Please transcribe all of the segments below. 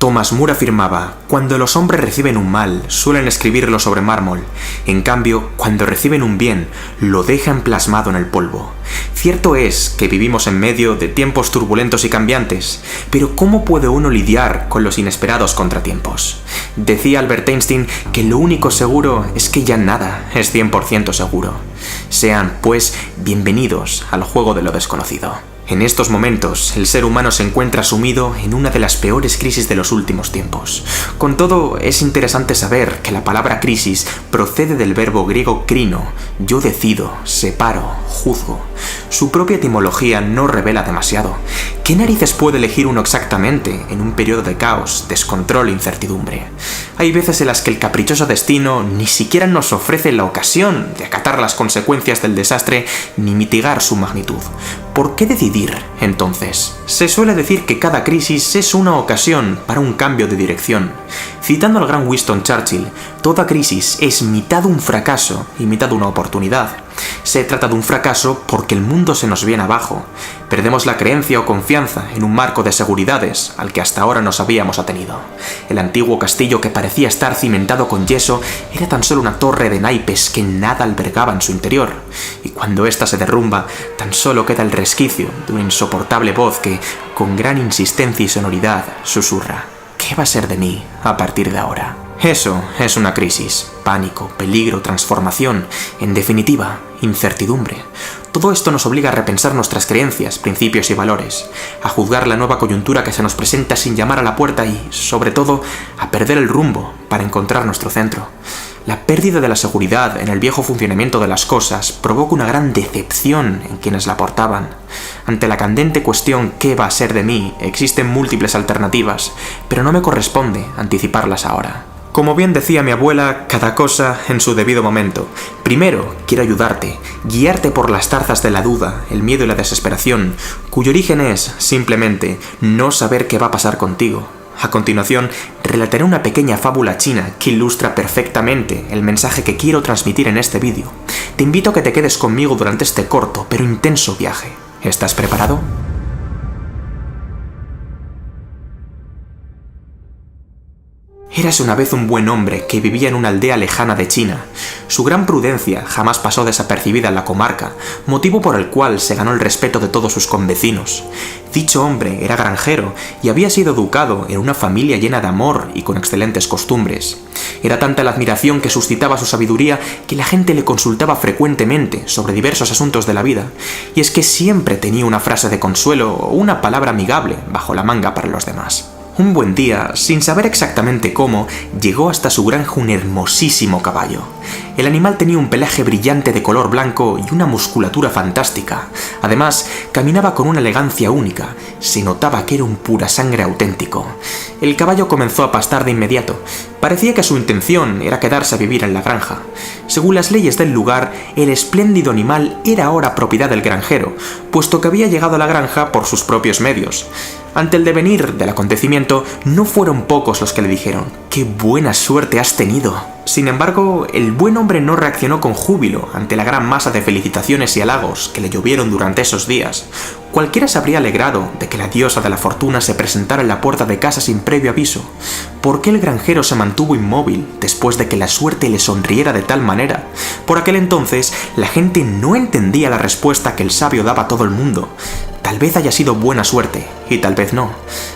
Thomas More afirmaba: cuando los hombres reciben un mal, suelen escribirlo sobre mármol. En cambio, cuando reciben un bien, lo dejan plasmado en el polvo. Cierto es que vivimos en medio de tiempos turbulentos y cambiantes, pero ¿cómo puede uno lidiar con los inesperados contratiempos? Decía Albert Einstein que lo único seguro es que ya nada es 100% seguro. Sean, pues, bienvenidos al juego de lo desconocido. En estos momentos, el ser humano se encuentra sumido en una de las peores crisis de los últimos tiempos. Con todo, es interesante saber que la palabra crisis procede del verbo griego krino: yo decido, separo, juzgo. Su propia etimología no revela demasiado. ¿Qué narices puede elegir uno exactamente en un periodo de caos, descontrol e incertidumbre? Hay veces en las que el caprichoso destino ni siquiera nos ofrece la ocasión de acatar las consecuencias del desastre ni mitigar su magnitud. ¿Por qué decidir, entonces? Se suele decir que cada crisis es una ocasión para un cambio de dirección. Citando al gran Winston Churchill, toda crisis es mitad un fracaso y mitad una oportunidad. Se trata de un fracaso porque el mundo se nos viene abajo. Perdemos la creencia o confianza en un marco de seguridades al que hasta ahora nos habíamos atenido. El antiguo castillo que parecía estar cimentado con yeso era tan solo una torre de naipes que nada albergaba en su interior. Y cuando ésta se derrumba, tan solo queda el resquicio de una insoportable voz que, con gran insistencia y sonoridad, susurra: ¿qué va a ser de mí a partir de ahora? Eso es una crisis. Pánico, peligro, transformación, en definitiva, incertidumbre. Todo esto nos obliga a repensar nuestras creencias, principios y valores, a juzgar la nueva coyuntura que se nos presenta sin llamar a la puerta y, sobre todo, a perder el rumbo para encontrar nuestro centro. La pérdida de la seguridad en el viejo funcionamiento de las cosas provoca una gran decepción en quienes la portaban. Ante la candente cuestión ¿qué va a ser de mí? Existen múltiples alternativas, pero no me corresponde anticiparlas ahora. Como bien decía mi abuela, cada cosa en su debido momento. Primero, quiero ayudarte, guiarte por las zarzas de la duda, el miedo y la desesperación, cuyo origen es, simplemente, no saber qué va a pasar contigo. A continuación, relataré una pequeña fábula china que ilustra perfectamente el mensaje que quiero transmitir en este vídeo. Te invito a que te quedes conmigo durante este corto pero intenso viaje. ¿Estás preparado? Érase una vez un buen hombre que vivía en una aldea lejana de China. Su gran prudencia jamás pasó desapercibida en la comarca, motivo por el cual se ganó el respeto de todos sus convecinos. Dicho hombre era granjero y había sido educado en una familia llena de amor y con excelentes costumbres. Era tanta la admiración que suscitaba su sabiduría que la gente le consultaba frecuentemente sobre diversos asuntos de la vida, y es que siempre tenía una frase de consuelo o una palabra amigable bajo la manga para los demás. Un buen día, sin saber exactamente cómo, llegó hasta su granja un hermosísimo caballo. El animal tenía un pelaje brillante de color blanco y una musculatura fantástica. Además, caminaba con una elegancia única. Se notaba que era un pura sangre auténtico. El caballo comenzó a pastar de inmediato. Parecía que su intención era quedarse a vivir en la granja. Según las leyes del lugar, el espléndido animal era ahora propiedad del granjero, puesto que había llegado a la granja por sus propios medios. Ante el devenir del acontecimiento, no fueron pocos los que le dijeron: ¡qué buena suerte has tenido! Sin embargo, el buen hombre no reaccionó con júbilo ante la gran masa de felicitaciones y halagos que le llovieron durante esos días. Cualquiera se habría alegrado de que la diosa de la fortuna se presentara en la puerta de casa sin previo aviso. ¿Por qué el granjero se mantuvo inmóvil después de que la suerte le sonriera de tal manera? Por aquel entonces, la gente no entendía la respuesta que el sabio daba a todo el mundo. Tal vez haya sido buena suerte, y tal vez no.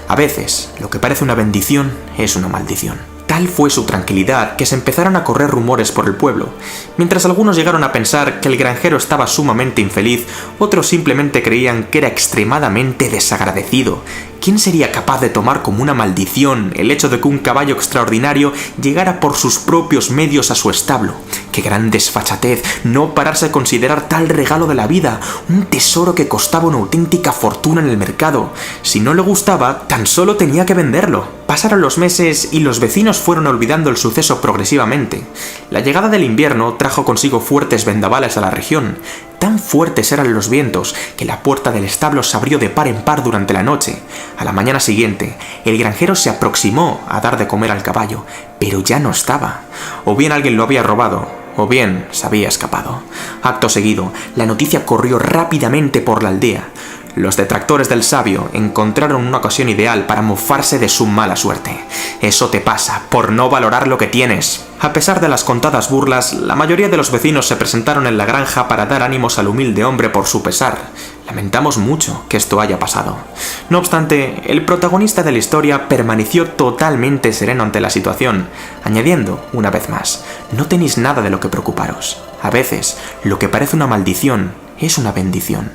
A veces, lo que parece una bendición es una maldición. Tal fue su tranquilidad que se empezaron a correr rumores por el pueblo. Mientras algunos llegaron a pensar que el granjero estaba sumamente infeliz, otros simplemente creían que era extremadamente desagradecido. ¿Quién sería capaz de tomar como una maldición el hecho de que un caballo extraordinario llegara por sus propios medios a su establo? ¡Qué gran desfachatez no pararse a considerar tal regalo de la vida! Un tesoro que costaba una auténtica fortuna en el mercado. Si no le gustaba, tan solo tenía que venderlo. Pasaron los meses y los vecinos fueron olvidando el suceso progresivamente. La llegada del invierno trajo consigo fuertes vendavales a la región. Tan fuertes eran los vientos que la puerta del establo se abrió de par en par durante la noche. A la mañana siguiente, el granjero se aproximó a dar de comer al caballo, pero ya no estaba. O bien alguien lo había robado, o bien se había escapado. Acto seguido, la noticia corrió rápidamente por la aldea. Los detractores del sabio encontraron una ocasión ideal para mofarse de su mala suerte. Eso te pasa por no valorar lo que tienes. A pesar de las contadas burlas, la mayoría de los vecinos se presentaron en la granja para dar ánimos al humilde hombre por su pesar. Lamentamos mucho que esto haya pasado. No obstante, el protagonista de la historia permaneció totalmente sereno ante la situación, añadiendo, una vez más, no tenéis nada de lo que preocuparos. A veces, lo que parece una maldición es una bendición.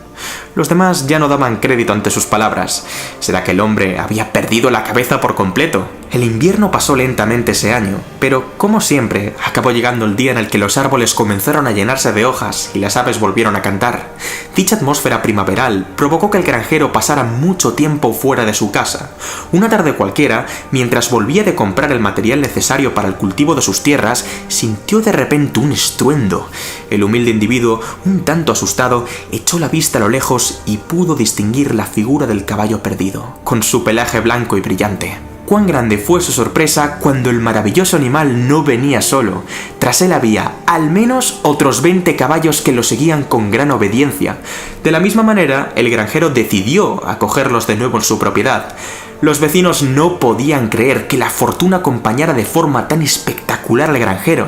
Los demás ya no daban crédito ante sus palabras. ¿Será que el hombre había perdido la cabeza por completo? El invierno pasó lentamente ese año, pero, como siempre, acabó llegando el día en el que los árboles comenzaron a llenarse de hojas y las aves volvieron a cantar. Dicha atmósfera primaveral provocó que el granjero pasara mucho tiempo fuera de su casa. Una tarde cualquiera, mientras volvía de comprar el material necesario para el cultivo de sus tierras, sintió de repente un estruendo. El humilde individuo, un tanto asustado, echó la vista a lo lejos y pudo distinguir la figura del caballo perdido, con su pelaje blanco y brillante. Cuán grande fue su sorpresa cuando el maravilloso animal no venía solo. Tras él había, al menos, otros 20 caballos que lo seguían con gran obediencia. De la misma manera, el granjero decidió acogerlos de nuevo en su propiedad. Los vecinos no podían creer que la fortuna acompañara de forma tan espectacular al granjero.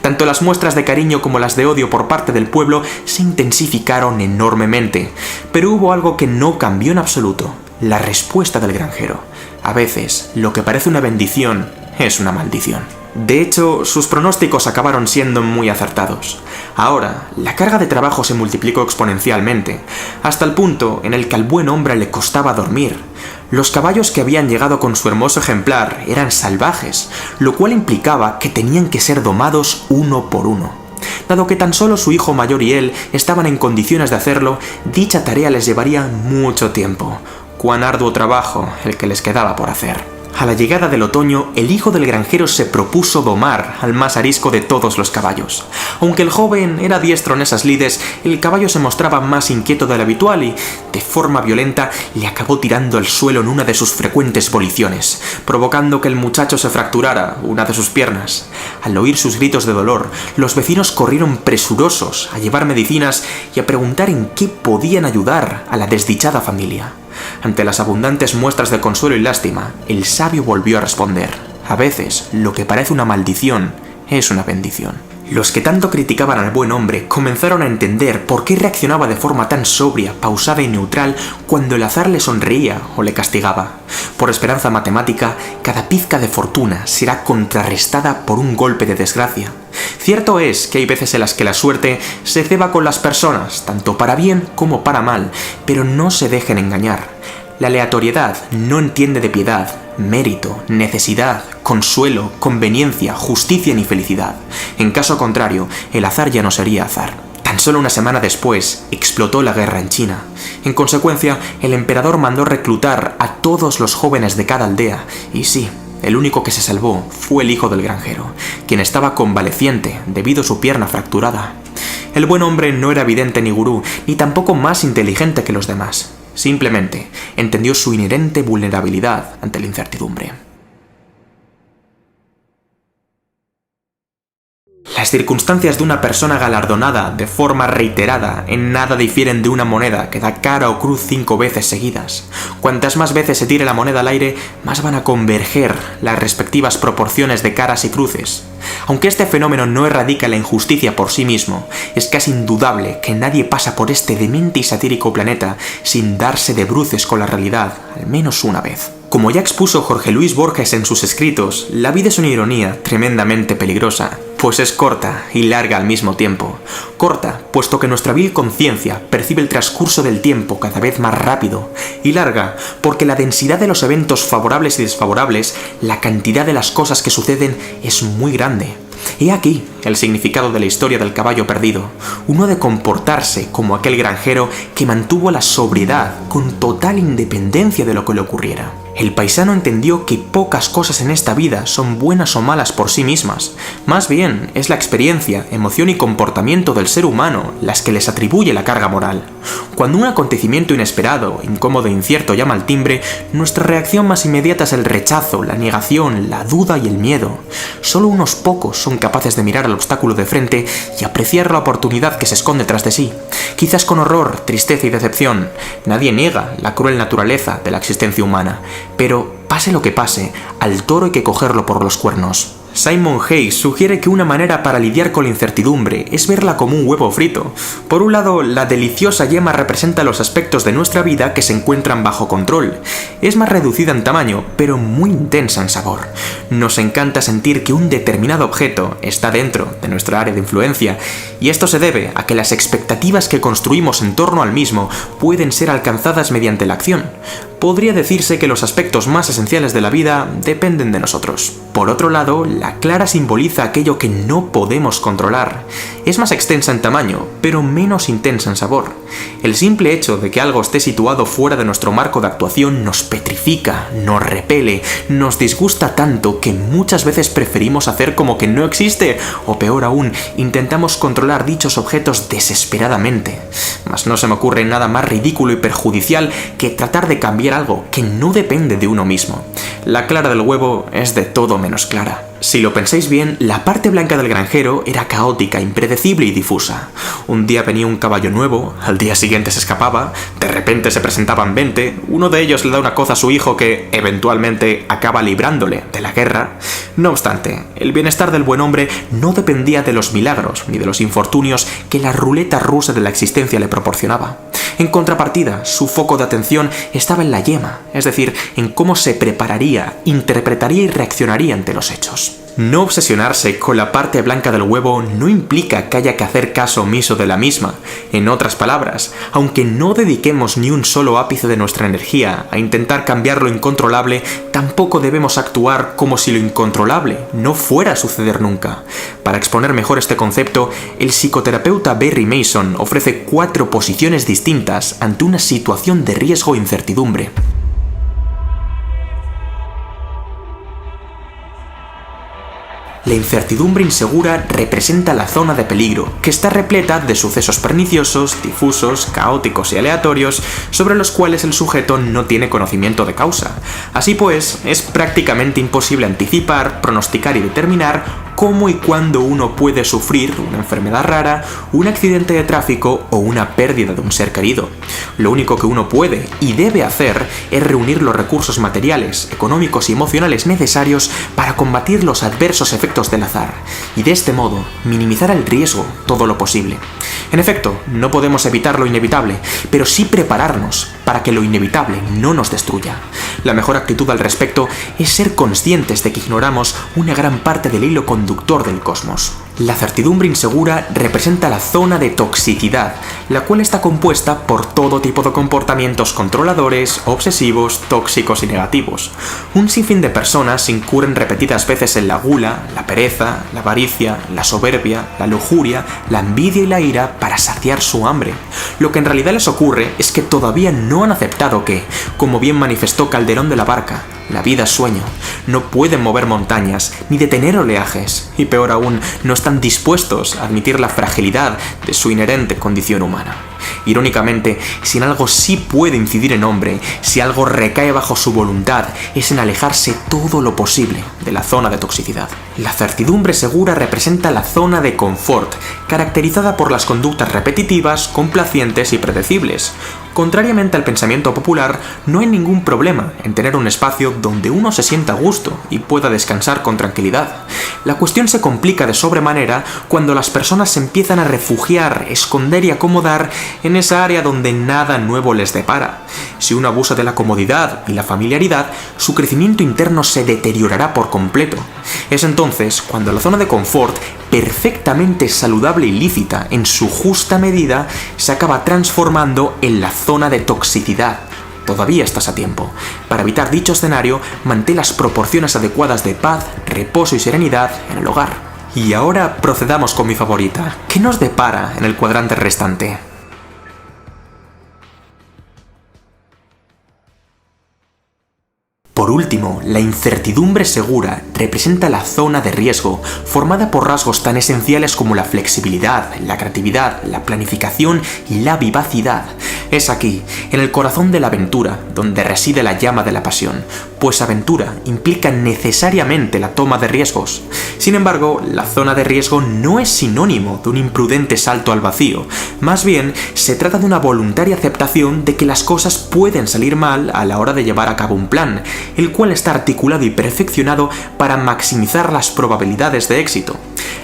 Tanto las muestras de cariño como las de odio por parte del pueblo se intensificaron enormemente. Pero hubo algo que no cambió en absoluto: la respuesta del granjero. A veces, lo que parece una bendición es una maldición. De hecho, sus pronósticos acabaron siendo muy acertados. Ahora, la carga de trabajo se multiplicó exponencialmente, hasta el punto en el que al buen hombre le costaba dormir. Los caballos que habían llegado con su hermoso ejemplar eran salvajes, lo cual implicaba que tenían que ser domados uno por uno. Dado que tan solo su hijo mayor y él estaban en condiciones de hacerlo, dicha tarea les llevaría mucho tiempo. Cuán arduo trabajo el que les quedaba por hacer. A la llegada del otoño, el hijo del granjero se propuso domar al más arisco de todos los caballos. Aunque el joven era diestro en esas lides, el caballo se mostraba más inquieto de lo habitual y, de forma violenta, le acabó tirando al suelo en una de sus frecuentes voliciones, provocando que el muchacho se fracturara una de sus piernas. Al oír sus gritos de dolor, los vecinos corrieron presurosos a llevar medicinas y a preguntar en qué podían ayudar a la desdichada familia. Ante las abundantes muestras de consuelo y lástima, el sabio volvió a responder: a veces, lo que parece una maldición es una bendición. Los que tanto criticaban al buen hombre comenzaron a entender por qué reaccionaba de forma tan sobria, pausada y neutral cuando el azar le sonreía o le castigaba. Por esperanza matemática, cada pizca de fortuna será contrarrestada por un golpe de desgracia. Cierto es que hay veces en las que la suerte se ceba con las personas, tanto para bien como para mal, pero no se dejen engañar. La aleatoriedad no entiende de piedad, mérito, necesidad, consuelo, conveniencia, justicia ni felicidad. En caso contrario, el azar ya no sería azar. Tan solo una semana después, explotó la guerra en China. En consecuencia, el emperador mandó reclutar a todos los jóvenes de cada aldea, y sí, el único que se salvó fue el hijo del granjero, quien estaba convaleciente debido a su pierna fracturada. El buen hombre no era vidente ni gurú, ni tampoco más inteligente que los demás. Simplemente entendió su inherente vulnerabilidad ante la incertidumbre. Las circunstancias de una persona galardonada de forma reiterada en nada difieren de una moneda que da cara o cruz 5 veces seguidas. Cuantas más veces se tire la moneda al aire, más van a converger las respectivas proporciones de caras y cruces. Aunque este fenómeno no erradica la injusticia por sí mismo, es casi indudable que nadie pasa por este demente y satírico planeta sin darse de bruces con la realidad, al menos una vez. Como ya expuso Jorge Luis Borges en sus escritos, la vida es una ironía tremendamente peligrosa, pues es corta y larga al mismo tiempo. Corta, puesto que nuestra vil conciencia percibe el transcurso del tiempo cada vez más rápido, y larga, porque la densidad de los eventos favorables y desfavorables, la cantidad de las cosas que suceden, es muy grande. He aquí el significado de la historia del caballo perdido, uno de comportarse como aquel granjero que mantuvo la sobriedad con total independencia de lo que le ocurriera. El paisano entendió que pocas cosas en esta vida son buenas o malas por sí mismas, más bien es la experiencia, emoción y comportamiento del ser humano las que les atribuye la carga moral. Cuando un acontecimiento inesperado, incómodo e incierto llama al timbre, nuestra reacción más inmediata es el rechazo, la negación, la duda y el miedo. Solo unos pocos son capaces de mirar al obstáculo de frente y apreciar la oportunidad que se esconde tras de sí. Quizás con horror, tristeza y decepción. Nadie niega la cruel naturaleza de la existencia humana, pero pase lo que pase, al toro hay que cogerlo por los cuernos. Simon Hayes sugiere que una manera para lidiar con la incertidumbre es verla como un huevo frito. Por un lado, la deliciosa yema representa los aspectos de nuestra vida que se encuentran bajo control. Es más reducida en tamaño, pero muy intensa en sabor. Nos encanta sentir que un determinado objeto está dentro de nuestra área de influencia, y esto se debe a que las expectativas que construimos en torno al mismo pueden ser alcanzadas mediante la acción. Podría decirse que los aspectos más esenciales de la vida dependen de nosotros. Por otro lado, la clara simboliza aquello que no podemos controlar. Es más extensa en tamaño, pero menos intensa en sabor. El simple hecho de que algo esté situado fuera de nuestro marco de actuación nos petrifica, nos repele, nos disgusta tanto que muchas veces preferimos hacer como que no existe, o peor aún, intentamos controlar dichos objetos desesperadamente. Mas no se me ocurre nada más ridículo y perjudicial que tratar de cambiar algo que no depende de uno mismo. La clara del huevo es de todo menos clara. Si lo pensáis bien, la parte blanca del granjero era caótica, impredecible y difusa. Un día venía un caballo nuevo, al día siguiente se escapaba, de repente se presentaban 20, uno de ellos le da una coza a su hijo que, eventualmente, acaba librándole de la guerra. No obstante, el bienestar del buen hombre no dependía de los milagros ni de los infortunios que la ruleta rusa de la existencia le proporcionaba. En contrapartida, su foco de atención estaba en la yema, es decir, en cómo se prepararía, interpretaría y reaccionaría ante los hechos. No obsesionarse con la parte blanca del huevo no implica que haya que hacer caso omiso de la misma. En otras palabras, aunque no dediquemos ni un solo ápice de nuestra energía a intentar cambiar lo incontrolable, tampoco debemos actuar como si lo incontrolable no fuera a suceder nunca. Para exponer mejor este concepto, el psicoterapeuta Barry Mason ofrece 4 posiciones distintas ante una situación de riesgo e incertidumbre. La incertidumbre insegura representa la zona de peligro, que está repleta de sucesos perniciosos, difusos, caóticos y aleatorios, sobre los cuales el sujeto no tiene conocimiento de causa. Así pues, es prácticamente imposible anticipar, pronosticar y determinar cómo y cuándo uno puede sufrir una enfermedad rara, un accidente de tráfico o una pérdida de un ser querido. Lo único que uno puede y debe hacer es reunir los recursos materiales, económicos y emocionales necesarios para combatir los adversos efectos del azar, y de este modo minimizar el riesgo todo lo posible. En efecto, no podemos evitar lo inevitable, pero sí prepararnos para que lo inevitable no nos destruya. La mejor actitud al respecto es ser conscientes de que ignoramos una gran parte del hilo conductor del cosmos. La certidumbre insegura representa la zona de toxicidad, la cual está compuesta por todo tipo de comportamientos controladores, obsesivos, tóxicos y negativos. Un sinfín de personas incurren repetidas veces en la gula, la pereza, la avaricia, la soberbia, la lujuria, la envidia y la ira para saciar su hambre. Lo que en realidad les ocurre es que todavía no han aceptado que, como bien manifestó Calderón de la Barca, la vida es sueño. No pueden mover montañas, ni detener oleajes, y peor aún, no están dispuestos a admitir la fragilidad de su inherente condición humana. Irónicamente, si en algo sí puede incidir el hombre, si algo recae bajo su voluntad, es en alejarse todo lo posible de la zona de toxicidad. La certidumbre segura representa la zona de confort, caracterizada por las conductas repetitivas, complacientes y predecibles. Contrariamente al pensamiento popular, no hay ningún problema en tener un espacio donde uno se sienta a gusto y pueda descansar con tranquilidad. La cuestión se complica de sobremanera cuando las personas se empiezan a refugiar, esconder y acomodar en esa área donde nada nuevo les depara. Si uno abusa de la comodidad y la familiaridad, su crecimiento interno se deteriorará por completo. Es entonces cuando la zona de confort, perfectamente saludable y lícita en su justa medida, se acaba transformando en la zona de toxicidad. Todavía estás a tiempo. Para evitar dicho escenario, mantén las proporciones adecuadas de paz, reposo y serenidad en el hogar. Y ahora procedamos con mi favorita. ¿Qué nos depara en el cuadrante restante? Por último, la incertidumbre segura representa la zona de riesgo, formada por rasgos tan esenciales como la flexibilidad, la creatividad, la planificación y la vivacidad. Es aquí, en el corazón de la aventura, donde reside la llama de la pasión, pues aventura implica necesariamente la toma de riesgos. Sin embargo, la zona de riesgo no es sinónimo de un imprudente salto al vacío, más bien se trata de una voluntaria aceptación de que las cosas pueden salir mal a la hora de llevar a cabo un plan, el cual está articulado y perfeccionado para maximizar las probabilidades de éxito.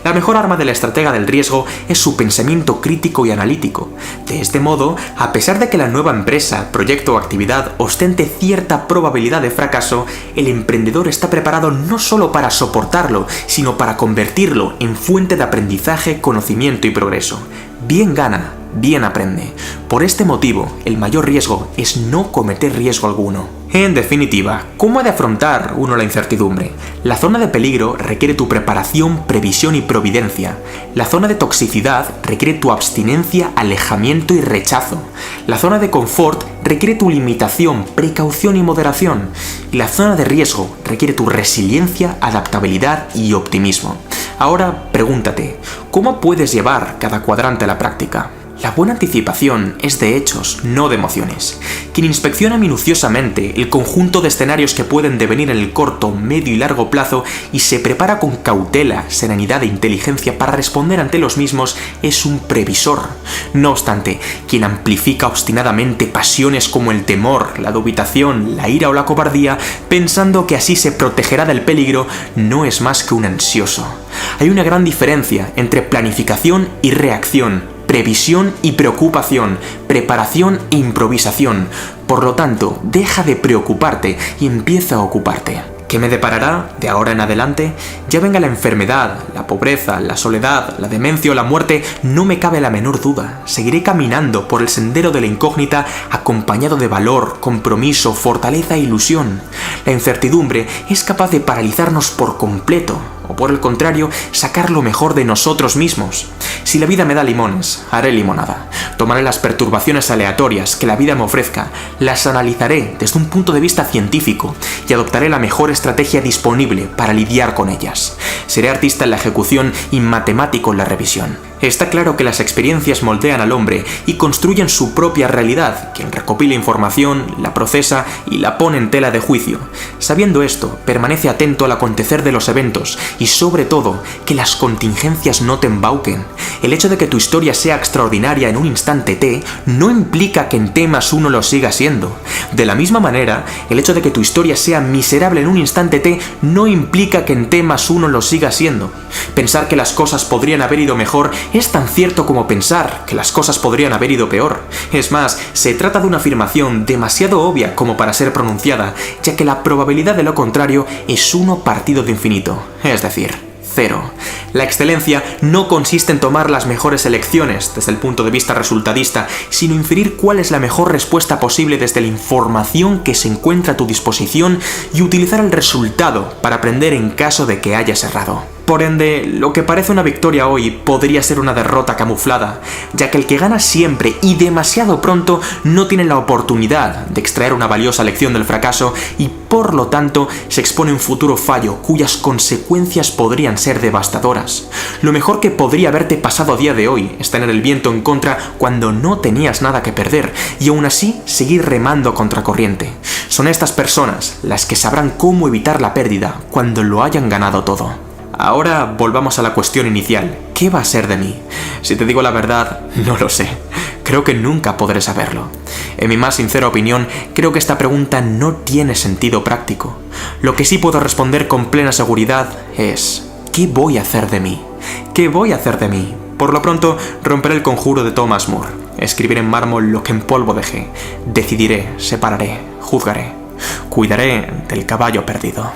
La mejor arma del estratega del riesgo es su pensamiento crítico y analítico. De este modo, a pesar de que la nueva empresa, proyecto o actividad ostente cierta probabilidad de fracaso, el emprendedor está preparado no solo para soportarlo, sino para convertirlo en fuente de aprendizaje, conocimiento y progreso. Bien gana, bien aprende. Por este motivo, el mayor riesgo es no cometer riesgo alguno. En definitiva, ¿cómo ha de afrontar uno la incertidumbre? La zona de peligro requiere tu preparación, previsión y providencia. La zona de toxicidad requiere tu abstinencia, alejamiento y rechazo. La zona de confort requiere tu limitación, precaución y moderación. Y la zona de riesgo requiere tu resiliencia, adaptabilidad y optimismo. Ahora pregúntate, ¿cómo puedes llevar cada cuadrante a la práctica? La buena anticipación es de hechos, no de emociones. Quien inspecciona minuciosamente el conjunto de escenarios que pueden devenir en el corto, medio y largo plazo y se prepara con cautela, serenidad e inteligencia para responder ante los mismos es un previsor. No obstante, quien amplifica obstinadamente pasiones como el temor, la dubitación, la ira o la cobardía, pensando que así se protegerá del peligro, no es más que un ansioso. Hay una gran diferencia entre planificación y reacción, previsión y preocupación, preparación e improvisación. Por lo tanto, deja de preocuparte y empieza a ocuparte. ¿Qué me deparará de ahora en adelante? Ya venga la enfermedad, la pobreza, la soledad, la demencia o la muerte, no me cabe la menor duda. Seguiré caminando por el sendero de la incógnita acompañado de valor, compromiso, fortaleza e ilusión. La incertidumbre es capaz de paralizarnos por completo, o por el contrario, sacar lo mejor de nosotros mismos. Si la vida me da limones, haré limonada. Tomaré las perturbaciones aleatorias que la vida me ofrezca, las analizaré desde un punto de vista científico y adoptaré la mejor estrategia disponible para lidiar con ellas. Seré artista en la ejecución y matemático en la revisión. Está claro que las experiencias moldean al hombre y construyen su propia realidad, quien recopila información, la procesa y la pone en tela de juicio. Sabiendo esto, permanece atento al acontecer de los eventos y sobre todo, que las contingencias no te embauquen. El hecho de que tu historia sea extraordinaria en un instante T no implica que en T+1 lo siga siendo. De la misma manera, el hecho de que tu historia sea miserable en un instante T no implica que en T+1 lo siga siendo. Pensar que las cosas podrían haber ido mejor es tan cierto como pensar que las cosas podrían haber ido peor. Es más, se trata de una afirmación demasiado obvia como para ser pronunciada, ya que la probabilidad de lo contrario es 1 partido de infinito, es decir, 0. La excelencia no consiste en tomar las mejores elecciones desde el punto de vista resultadista, sino inferir cuál es la mejor respuesta posible desde la información que se encuentra a tu disposición y utilizar el resultado para aprender en caso de que hayas errado. Por ende, lo que parece una victoria hoy podría ser una derrota camuflada, ya que el que gana siempre y demasiado pronto no tiene la oportunidad de extraer una valiosa lección del fracaso y por lo tanto se expone a un futuro fallo cuyas consecuencias podrían ser devastadoras. Lo mejor que podría haberte pasado a día de hoy es tener el viento en contra cuando no tenías nada que perder y aún así seguir remando a contracorriente. Son estas personas las que sabrán cómo evitar la pérdida cuando lo hayan ganado todo. Ahora volvamos a la cuestión inicial. ¿Qué va a ser de mí? Si te digo la verdad, no lo sé. Creo que nunca podré saberlo. En mi más sincera opinión, creo que esta pregunta no tiene sentido práctico. Lo que sí puedo responder con plena seguridad es: ¿qué voy a hacer de mí? ¿Qué voy a hacer de mí? Por lo pronto, romperé el conjuro de Thomas More. Escribiré en mármol lo que en polvo dejé. Decidiré, separaré, juzgaré. Cuidaré del caballo perdido.